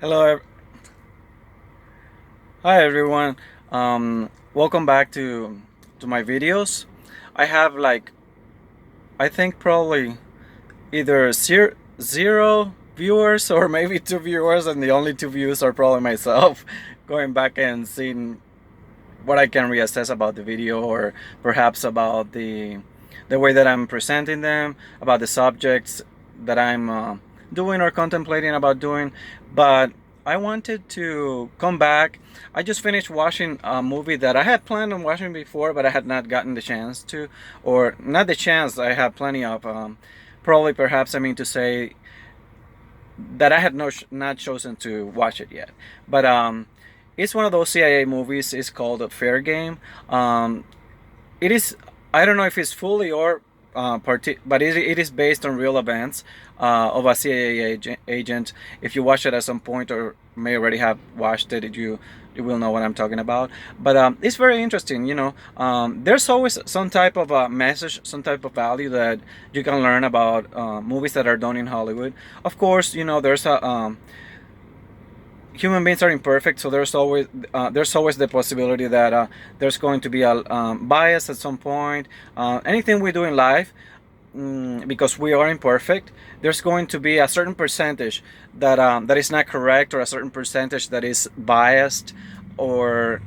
Hello, hi everyone. Welcome back to my videos. I have I think probably either zero viewers or maybe two viewers, and the only two views are probably myself. Going back and seeing what I can reassess about the video, or perhaps about the way that I'm presenting them, about the subjects that I'm doing or contemplating about doing. But I wanted to come back. I just finished watching a movie that I had planned on watching before, but I had not gotten the chance to, or not the chance. I have plenty of, probably perhaps I mean to say that I had not chosen to watch it yet. But it's one of those CIA movies. It's called Fair Game. It is, I don't know if it's fully or but it is based on real events of a CIA agent. If you watch it at some point or may already have watched it, you will know what I'm talking about. But it's very interesting. There's always some type of message, some type of value that you can learn about movies that are done in Hollywood. Of course, there's a human beings are imperfect, so there's always the possibility that there's going to be a bias at some point. Anything we do in life, because we are imperfect, there's going to be a certain percentage that is not correct, or a certain percentage that is biased, or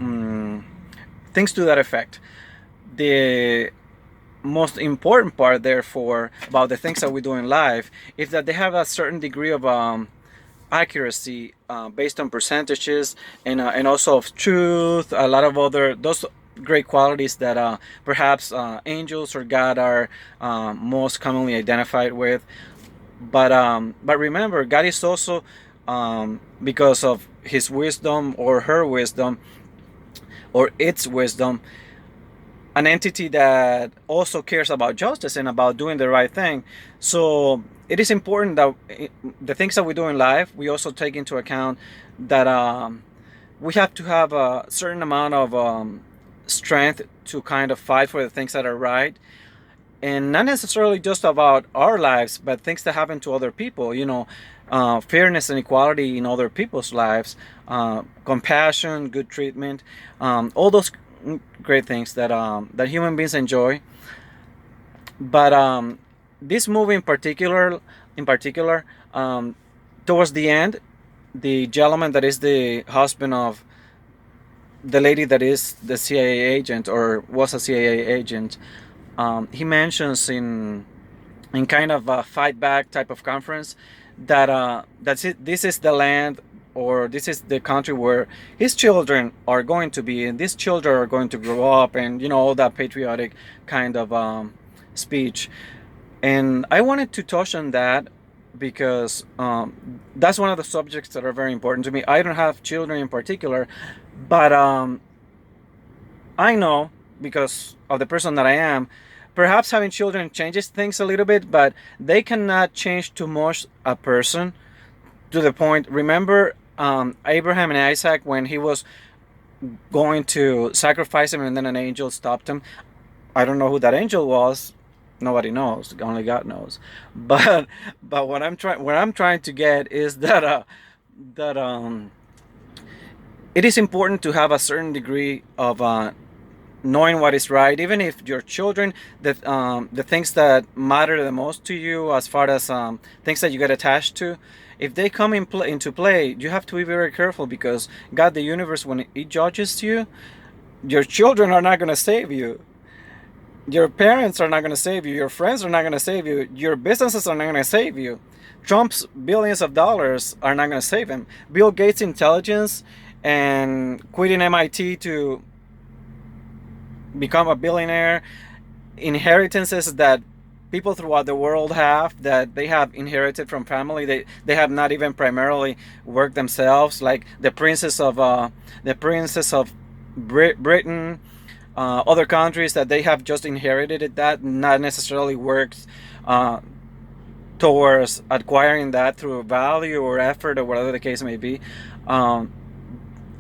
things to that effect. The most important part, therefore, about the things that we do in life is that they have a certain degree of accuracy, based on percentages, and also of truth, a lot of other those great qualities that perhaps angels or God are most commonly identified with. But remember, God is also, because of his wisdom or her wisdom or its wisdom, an entity that also cares about justice and about doing the right thing. So it is important that the things that we do in life, we also take into account that we have to have a certain amount of strength to kind of fight for the things that are right, and not necessarily just about our lives, but things that happen to other people. Fairness and equality in other people's lives, compassion, good treatment, all those great things that human beings enjoy. But this movie in particular, towards the end, the gentleman that is the husband of the lady that is the CIA agent, or was a CIA agent, he mentions in kind of a fight back type of conference that this is the land, or this is the country where his children are going to be, and these children are going to grow up, and all that patriotic kind of speech. And I wanted to touch on that because that's one of the subjects that are very important to me. I don't have children in particular, but I know, because of the person that I am, perhaps having children changes things a little bit, but they cannot change too much a person to the point. Remember Abraham and Isaac, when he was going to sacrifice him, and then an angel stopped him. I don't know who that angel was. Nobody knows. Only God knows. But what I'm trying to get is that it is important to have a certain degree of knowing what is right, even if your children, the things that matter the most to you, as far as things that you get attached to, if they come into play, you have to be very careful, because God, the universe, when it judges you, your children are not going to save you. Your parents are not going to save you. Your friends are not going to save you. Your businesses are not going to save you. Trump's billions of dollars are not going to save him. Bill Gates' intelligence and quitting MIT to become a billionaire, inheritances that people throughout the world have, that they have inherited from family, they have not even primarily worked themselves, like the princess of Britain, other countries that they have just inherited it, that not necessarily works towards acquiring that through value or effort, or whatever the case may be. um,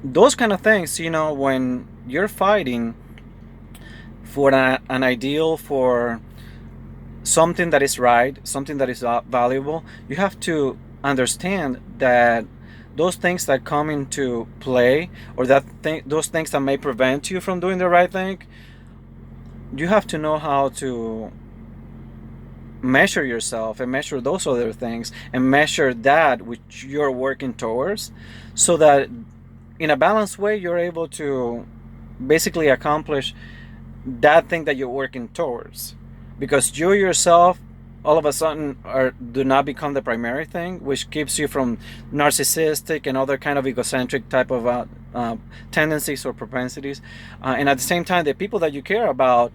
those kind of things, when you're fighting for an ideal, for something that is right, something that is valuable, you have to understand that those things that come into play, or those things that may prevent you from doing the right thing, you have to know how to measure yourself and measure those other things and measure that which you're working towards, so that in a balanced way you're able to basically accomplish that thing that you're working towards, because you yourself all of a sudden do not become the primary thing, which keeps you from narcissistic and other kind of egocentric type of tendencies or propensities. And at the same time, the people that you care about,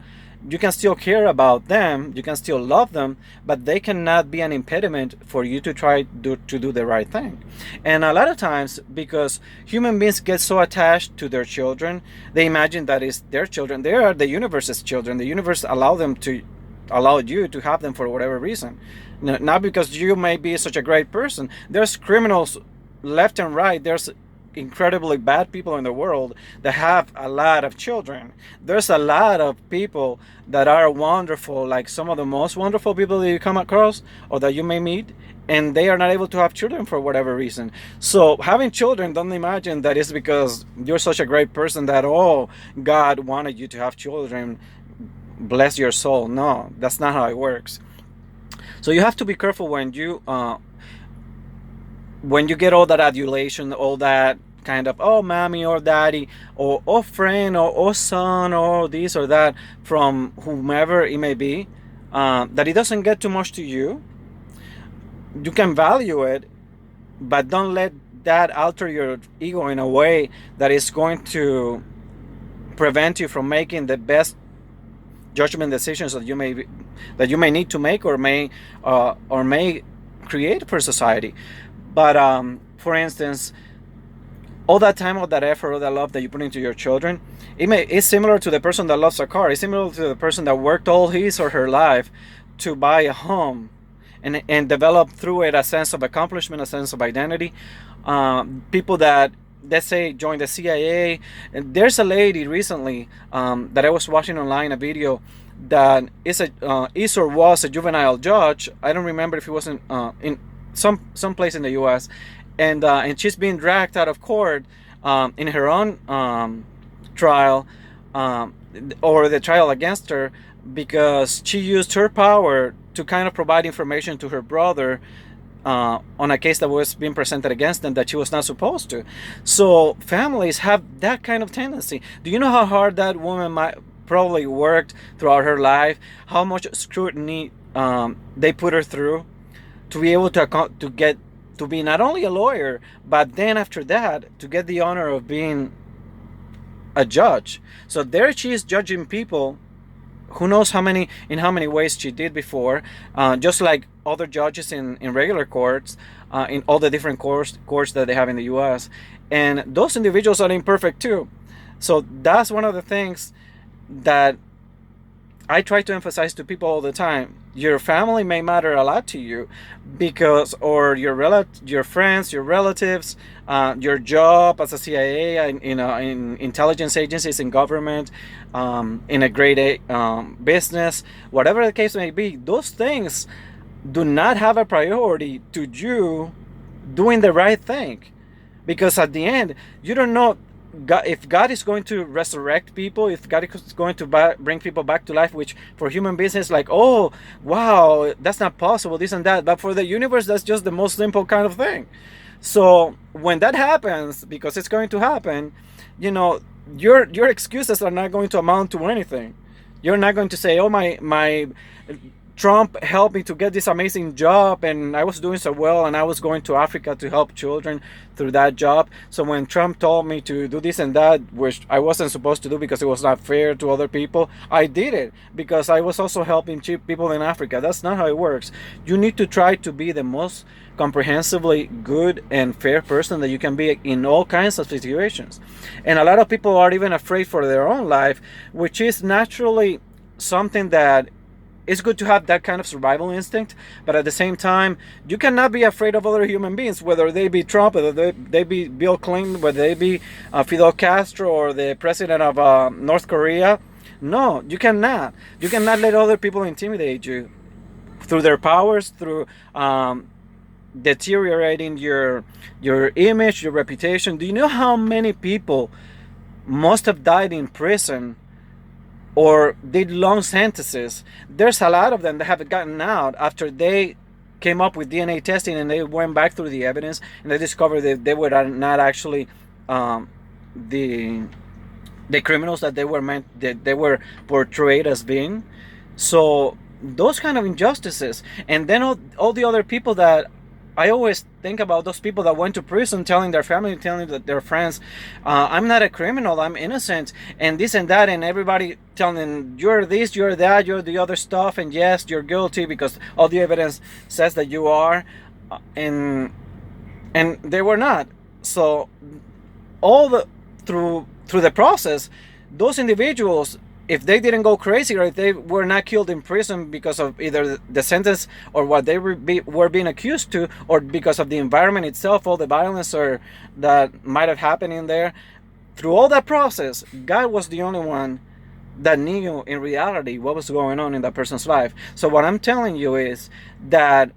you can still care about them, you can still love them, but they cannot be an impediment for you to try to do the right thing. And a lot of times, because human beings get so attached to their children, they imagine that is their children. They are the universe's children. The universe allowed you to have them for whatever reason. Not because you may be such a great person. There's criminals left and right. There's incredibly bad people in the world that have a lot of children. There's a lot of people that are wonderful, like some of the most wonderful people that you come across or that you may meet, and they are not able to have children for whatever reason. So having children, don't imagine that it's because you're such a great person that, oh, God wanted you to have children, bless your soul. No, that's not how it works. So you have to be careful when you get all that adulation, all that kind of, oh, mommy or daddy, or oh, friend, or oh, son, or this or that, from whomever it may be, that it doesn't get too much to you. You can value it, but don't let that alter your ego in a way that is going to prevent you from making the best judgment decisions that you may need to make, or may create for society. But for instance, all that time, all that effort, all that love that you put into your children, it's similar to the person that loves a car. It's similar to the person that worked all his or her life to buy a home and develop through it a sense of accomplishment, a sense of identity. People that, let's say, join the CIA. And there's a lady recently that I was watching online, a video, that is or was a juvenile judge. I don't remember if it was in some place in the U.S. And she's being dragged out of court in her own trial, or the trial against her, because she used her power to kind of provide information to her brother on a case that was being presented against them that she was not supposed to. So families have that kind of tendency. Do you know how hard that woman might probably worked throughout her life? How much scrutiny they put her through to be able to be not only a lawyer, but then after that to get the honor of being a judge. So there she is judging people. Who knows in how many ways she did before, just like other judges in regular courts, in all the different courts that they have in the U.S. And those individuals are imperfect too. So that's one of the things that I try to emphasize to people all the time. Your family may matter a lot to you, or your friends, your relatives, your job as a CIA, in intelligence agencies, in government, in a great business, whatever the case may be. Those things do not have a priority to you doing the right thing, because at the end, you don't know if God is going to resurrect people, if God is going to bring people back to life, which for human beings is like, oh, wow, that's not possible, this and that. But for the universe, that's just the most simple kind of thing. So when that happens, because it's going to happen, your excuses are not going to amount to anything. You're not going to say, oh, my Trump helped me to get this amazing job, and I was doing so well, and I was going to Africa to help children through that job. So when Trump told me to do this and that, which I wasn't supposed to do because it was not fair to other people, I did it because I was also helping cheap people in Africa. That's not how it works. You need to try to be the most comprehensively good and fair person that you can be in all kinds of situations. And a lot of people are even afraid for their own life, which is naturally something that it's good to have that kind of survival instinct, but at the same time, you cannot be afraid of other human beings, whether they be Trump, whether they be Bill Clinton, whether they be Fidel Castro or the president of North Korea. No, you cannot. You cannot let other people intimidate you through their powers, through deteriorating your image, your reputation. Do you know how many people must have died in prison or did long sentences? There's a lot of them that have gotten out after they came up with DNA testing and they went back through the evidence and they discovered that they were not actually the the criminals that they were portrayed as being. So those kind of injustices, and then all the other people that I always think about, those people that went to prison telling their family, telling their friends, I'm not a criminal, I'm innocent, and this and that, and everybody telling them, you're this, you're that, you're the other stuff, and yes, you're guilty because all the evidence says that you are, and they were not. So all the through the process, those individuals, if they didn't go crazy or if they were not killed in prison because of either the sentence or what they were being accused to, or because of the environment itself, all the violence or that might have happened in there, through all that process, God was the only one that knew in reality what was going on in that person's life. So what I'm telling you is that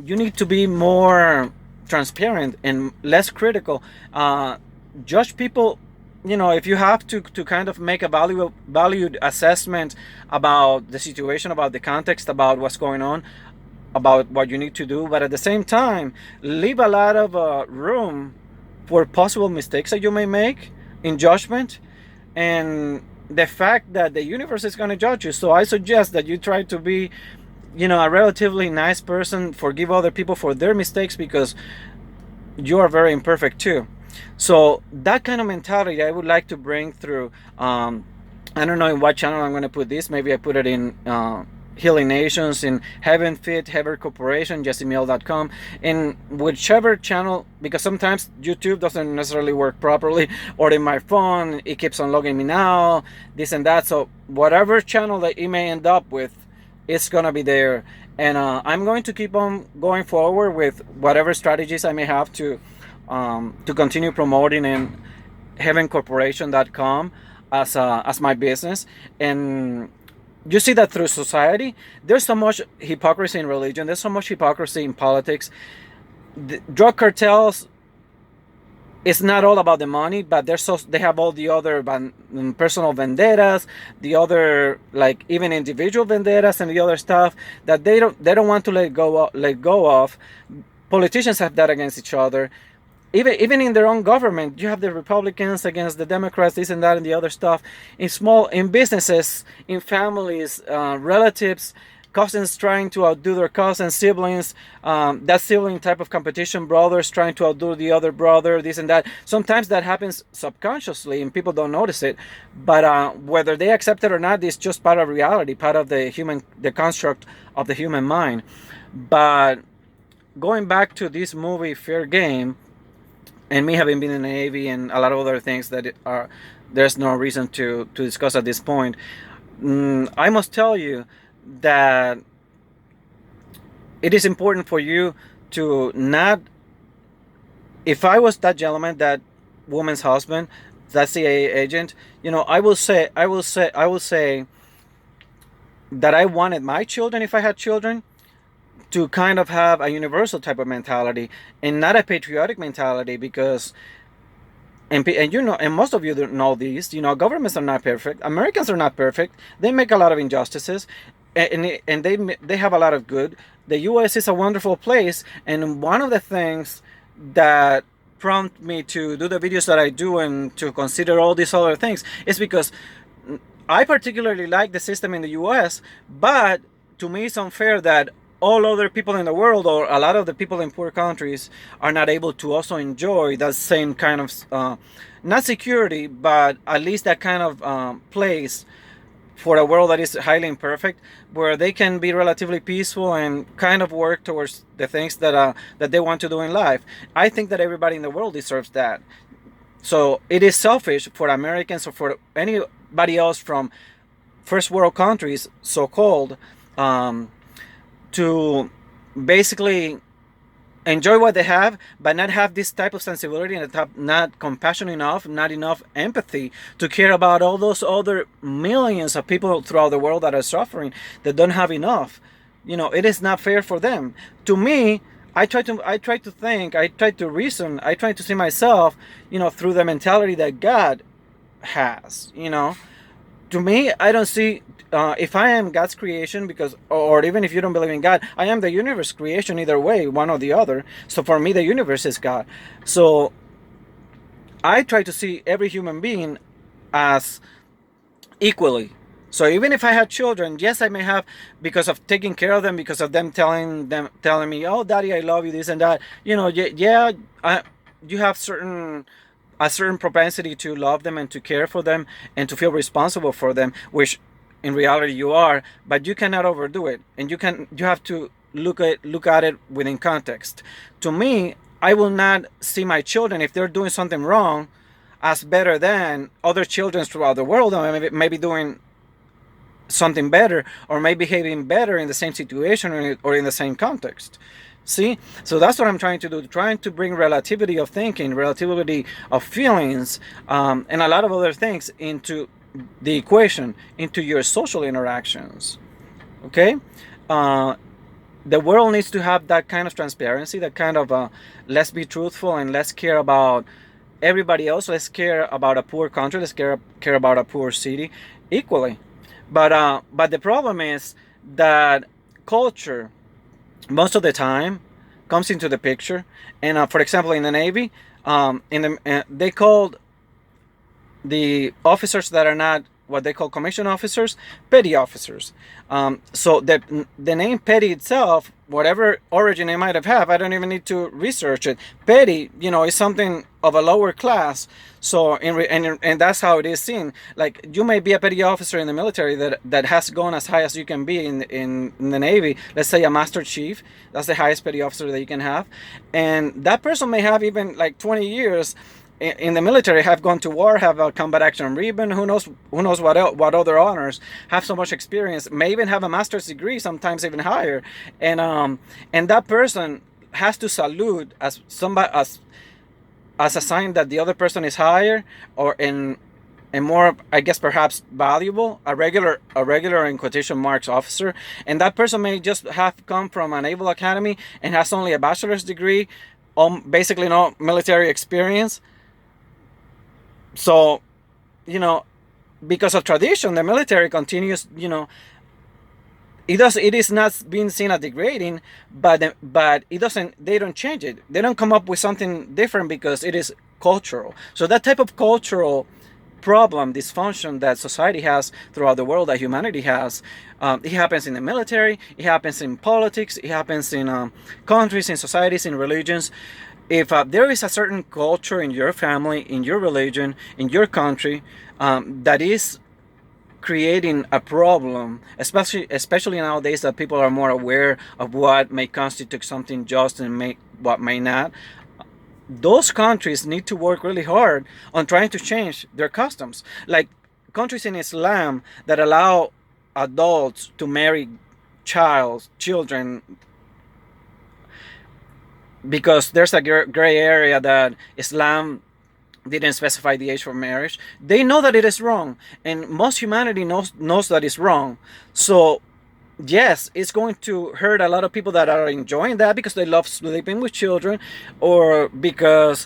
you need to be more transparent and less critical. Judge people, if you have to kind of make a valued assessment about the situation, about the context, about what's going on, about what you need to do, but at the same time leave a lot of room for possible mistakes that you may make in judgment, and the fact that the universe is going to judge you. So I suggest that you try to be a relatively nice person, forgive other people for their mistakes, because you are very imperfect too. So that kind of mentality I would like to bring through. I don't know in what channel I'm going to put this. Maybe I put it in Healing Nations, in Heaven Fit, Heaven Corporation, JesseMiel.com, in whichever channel, because sometimes YouTube doesn't necessarily work properly, or in my phone it keeps on logging me now, this and that. So whatever channel that you may end up with, it's gonna be there, and I'm going to keep on going forward with whatever strategies I may have to continue promoting in heavencorporation.com as my business. And you see that through society, there's so much hypocrisy in religion, there's so much hypocrisy in politics. The drug cartels, it's not all about the money, but they have all the other personal vendettas, the other, like, even individual vendettas and the other stuff that they don't want to let go of. Politicians have that against each other. Even in their own government, you have the Republicans against the Democrats, this and that and the other stuff. In businesses, in families, relatives, cousins trying to outdo their cousins, siblings, that sibling type of competition, brothers trying to outdo the other brother, this and that. Sometimes that happens subconsciously and people don't notice it. But whether they accept it or not, it's just part of reality, part of the construct of the human mind. But going back to this movie, Fair Game, and me having been in the Navy and a lot of other things that there's no reason to discuss at this point, I must tell you that it is important for you to not, if I was that gentleman, that woman's husband, that CIA agent, I will say that I wanted my children, if I had children, to kind of have a universal type of mentality and not a patriotic mentality, because and most of you don't know these, governments are not perfect, Americans are not perfect, they make a lot of injustices, and they have a lot of good. The US is a wonderful place, and one of the things that prompt me to do the videos that I do and to consider all these other things is because I particularly like the system in the US, but to me it's unfair that all other people in the world, or a lot of the people in poor countries, are not able to also enjoy that same kind of not security, but at least that kind of place for a world that is highly imperfect, where they can be relatively peaceful and kind of work towards the things that they want to do in life. I think that everybody in the world deserves that. So it is selfish for Americans or for anybody else from first world countries, so-called, to basically enjoy what they have, but not have this type of sensibility and not compassion enough, not enough empathy to care about all those other millions of people throughout the world that are suffering, that don't have enough. It is not fair for them. To me, I try to think, I try to reason, I try to see myself, through the mentality that God has. To me, I don't see, if I am God's creation, because, or even if you don't believe in God, I am the universe creation, either way, one or the other. So for me, the universe is God. So I try to see every human being as equally. So even if I had children, yes, I may have, because of taking care of them, because of them telling me, "Oh, daddy, I love you," this and that. Yeah, you have a certain propensity to love them and to care for them and to feel responsible for them, which in reality you are, but you cannot overdo it, and you have to look at it within context. To me, I will not see my children, if they're doing something wrong, as better than other children throughout the world, or maybe doing something better, or maybe behaving better in the same situation, or in the same context. See? So that's what I'm trying to do, trying to bring relativity of thinking, relativity of feelings, and a lot of other things into the equation, into your social interactions. Okay? Uh, the world needs to have that kind of transparency, that kind of let's be truthful and let's care about everybody else. Let's care about a poor country. Let's care about a poor city equally. But the problem is that culture, most of the time, comes into the picture. And for example, in the Navy, they called the officers that are not what they call commissioned officers, petty officers. So the name petty itself, whatever origin it might have, I don't even need to research it. Petty, is something of a lower class. So and that's how it is seen. Like, you may be a petty officer in the military that has gone as high as you can be in the Navy. Let's say a master chief. That's the highest petty officer that you can have, and that person may have even like 20 years in the military, have gone to war, have a combat action ribbon, who knows what other honors, have so much experience, may even have a master's degree, sometimes even higher, and that person has to salute as somebody, as a sign that the other person is higher, or in and more, I guess, perhaps valuable, a regular in quotation marks officer, and that person may just have come from a naval academy and has only a bachelor's degree, basically no military experience. So, you know, because of tradition, the military continues. It is not being seen as degrading, but it doesn't. They don't change it. They don't come up with something different because it is cultural. So that type of cultural problem, dysfunction that society has throughout the world, that humanity has, it happens in the military. It happens in politics. It happens in countries, in societies, in religions. If there is a certain culture in your family, in your religion, in your country, that is creating a problem, especially nowadays that people are more aware of what may constitute something just and what may not, those countries need to work really hard on trying to change their customs. Like countries in Islam that allow adults to marry children, because there's a gray area that Islam didn't specify the age for marriage. They know that it is wrong, and most humanity knows that it's wrong. So yes, it's going to hurt a lot of people that are enjoying that because they love sleeping with children, or because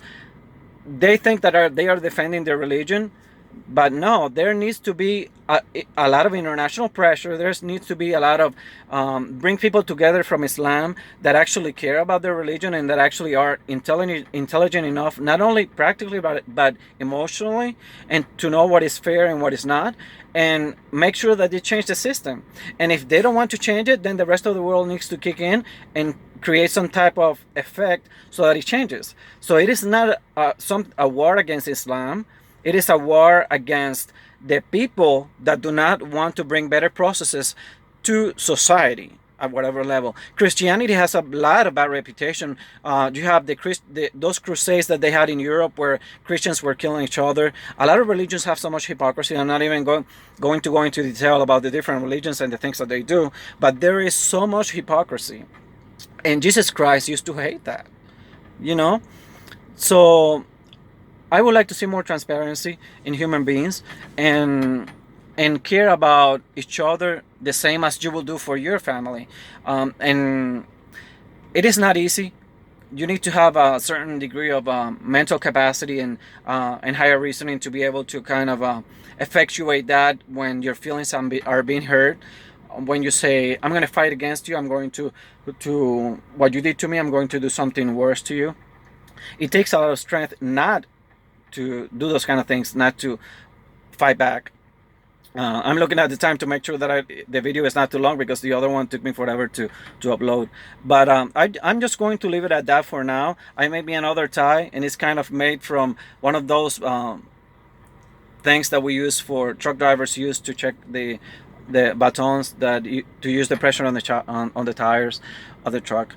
they think that they are defending their religion. But no, there needs to be a lot of international pressure. There needs to be a lot of bring people together from Islam that actually care about their religion and that actually are intelligent enough, not only practically but emotionally, and to know what is fair and what is not, and make sure that they change the system. And if they don't want to change it, then the rest of the world needs to kick in and create some type of effect so that it changes. So it is not a war against Islam. It is a war against the people that do not want to bring better processes to society at whatever level. Christianity has a lot of bad reputation. You have those crusades that they had in Europe where Christians were killing each other. A lot of religions have so much hypocrisy. I'm not even going to go into detail about the different religions and the things that they do, but there is so much hypocrisy. And Jesus Christ used to hate that, you know? So I would like to see more transparency in human beings, and care about each other the same as you will do for your family. And It is not easy. You need to have a certain degree of mental capacity and higher reasoning to be able to kind of effectuate that when your feelings are being hurt. When you say, "I'm going to fight against you. I'm going to what you did to me. I'm going to do something worse to you." It takes a lot of strength not to do those kind of things, not to fight back. I'm looking at the time to make sure that the video is not too long, because the other one took me forever to upload. But I'm just going to leave it at that for now. I made me another tie, and it's kind of made from one of those things that we use for truck drivers use to check the batons to use the pressure on the on the tires of the truck.